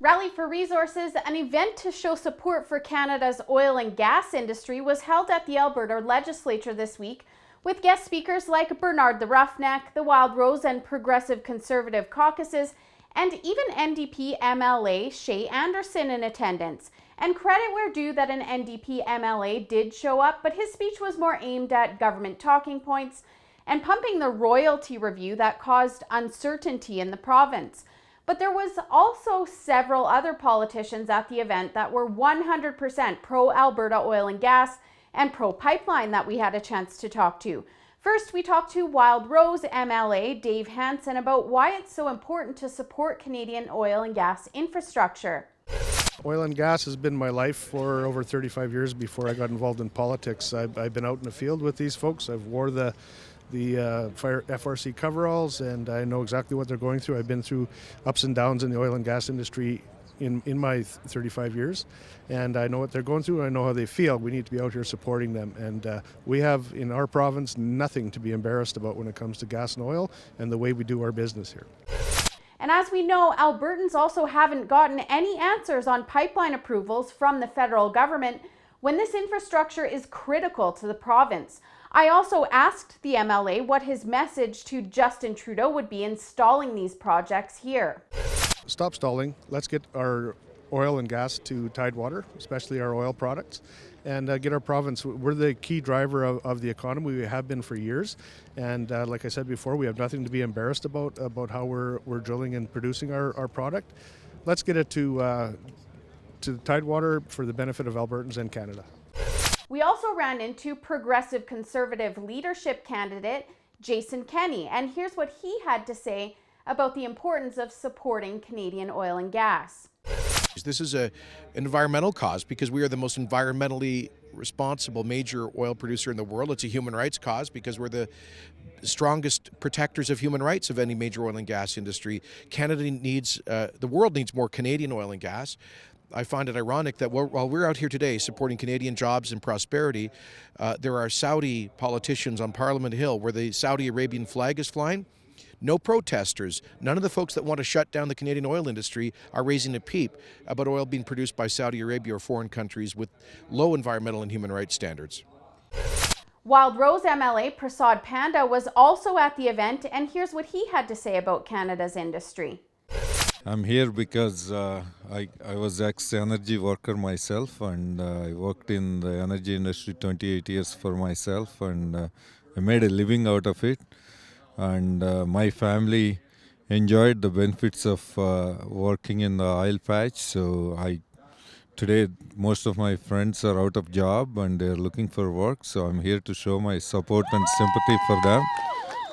Rally for Resources, an event to show support for Canada's oil and gas industry, was held at the Alberta Legislature this week with guest speakers like Bernard the Roughneck, the Wild Rose and Progressive Conservative caucuses, and even NDP MLA Shay Anderson in attendance. And credit where due that an NDP MLA did show up, but his speech was more aimed at government talking points and pumping the royalty review that caused uncertainty in the province. But there was also several other politicians at the event that were 100% pro-Alberta oil and gas and pro-pipeline that we had a chance to talk to. First, we talked to Wild Rose MLA Dave Hanson about why it's so important to support Canadian oil and gas infrastructure. Oil and gas has been my life for over 35 years before I got involved in politics. I've been out in the field with these folks. I've wore the FRC coveralls, and I know exactly what they're going through. I've been through ups and downs in the oil and gas industry in my 35 years, and I know what they're going through. I know how they feel. We need to be out here supporting them, and we have in our province nothing to be embarrassed about when it comes to gas and oil and the way we do our business here. And as we know, Albertans also haven't gotten any answers on pipeline approvals from the federal government when this infrastructure is critical to the province. I also asked the MLA what his message to Justin Trudeau would be in stalling these projects here. Stop stalling. Let's get our oil and gas to Tidewater, especially our oil products, and get our province. We're the key driver of the economy. We have been for years, and like I said before, we have nothing to be embarrassed about how we're drilling and producing our product. Let's get it to Tidewater for the benefit of Albertans and Canada. We also ran into Progressive Conservative leadership candidate Jason Kenney, and here's what he had to say about the importance of supporting Canadian oil and gas. This is an environmental cause because we are the most environmentally responsible major oil producer in the world. It's a human rights cause because we're the strongest protectors of human rights of any major oil and gas industry. Canada needs, the world needs more Canadian oil and gas. I find it ironic that while we're out here today supporting Canadian jobs and prosperity, there are Saudi politicians on Parliament Hill where the Saudi Arabian flag is flying. No protesters, none of the folks that want to shut down the Canadian oil industry are raising a peep about oil being produced by Saudi Arabia or foreign countries with low environmental and human rights standards. Wild Rose MLA Prasad Panda was also at the event, and here's what he had to say about Canada's industry. I'm here because I was ex-energy worker myself, and I worked in the energy industry 28 years for myself, and I made a living out of it. And my family enjoyed the benefits of working in the oil patch. So today most of my friends are out of job and they're looking for work. So I'm here to show my support and sympathy for them,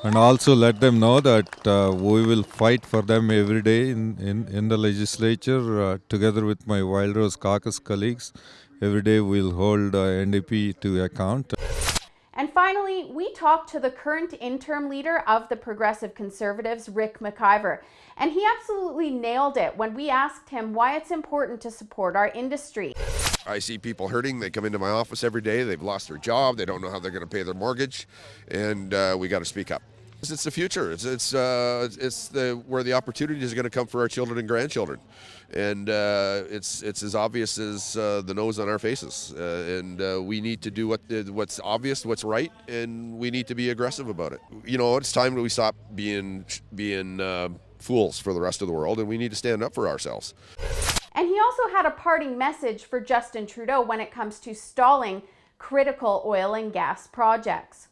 and also let them know that we will fight for them every day in the legislature together with my Wild Rose caucus colleagues. Every day we'll hold NDP to account. And finally, we talked to the current interim leader of the Progressive Conservatives, Rick McIver, and he absolutely nailed it when we asked him why it's important to support our industry. I see people hurting. They come into my office every day. They've lost their job. They don't know how they're going to pay their mortgage, and we got to speak up. It's the future. It's where the opportunities are going to come for our children and grandchildren, and it's as obvious as the nose on our faces. And we need to do what's obvious, what's right, and we need to be aggressive about it. You know, it's time that we stop being fools for the rest of the world, and we need to stand up for ourselves. And he also had a parting message for Justin Trudeau when it comes to stalling critical oil and gas projects.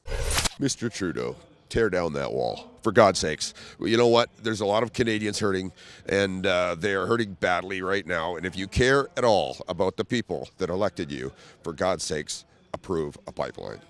Mr. Trudeau, tear down that wall, for God's sakes. You know what? There's a lot of Canadians hurting, and they are hurting badly right now. And if you care at all about the people that elected you, for God's sakes, approve a pipeline.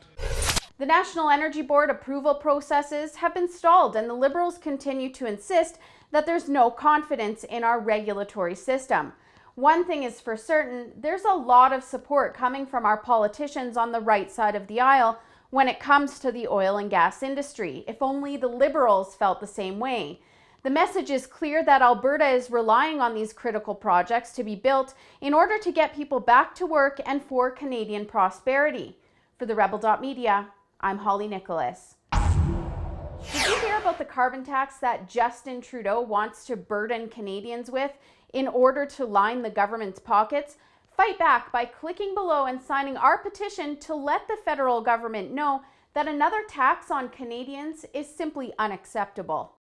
The National Energy Board approval processes have been stalled, and the Liberals continue to insist that there's no confidence in our regulatory system. One thing is for certain, there's a lot of support coming from our politicians on the right side of the aisle when it comes to the oil and gas industry. If only the Liberals felt the same way. The message is clear that Alberta is relying on these critical projects to be built in order to get people back to work and for Canadian prosperity. For the Rebel.media, I'm Holly Nicholas. Did you hear about the carbon tax that Justin Trudeau wants to burden Canadians with in order to line the government's pockets? Fight back by clicking below and signing our petition to let the federal government know that another tax on Canadians is simply unacceptable.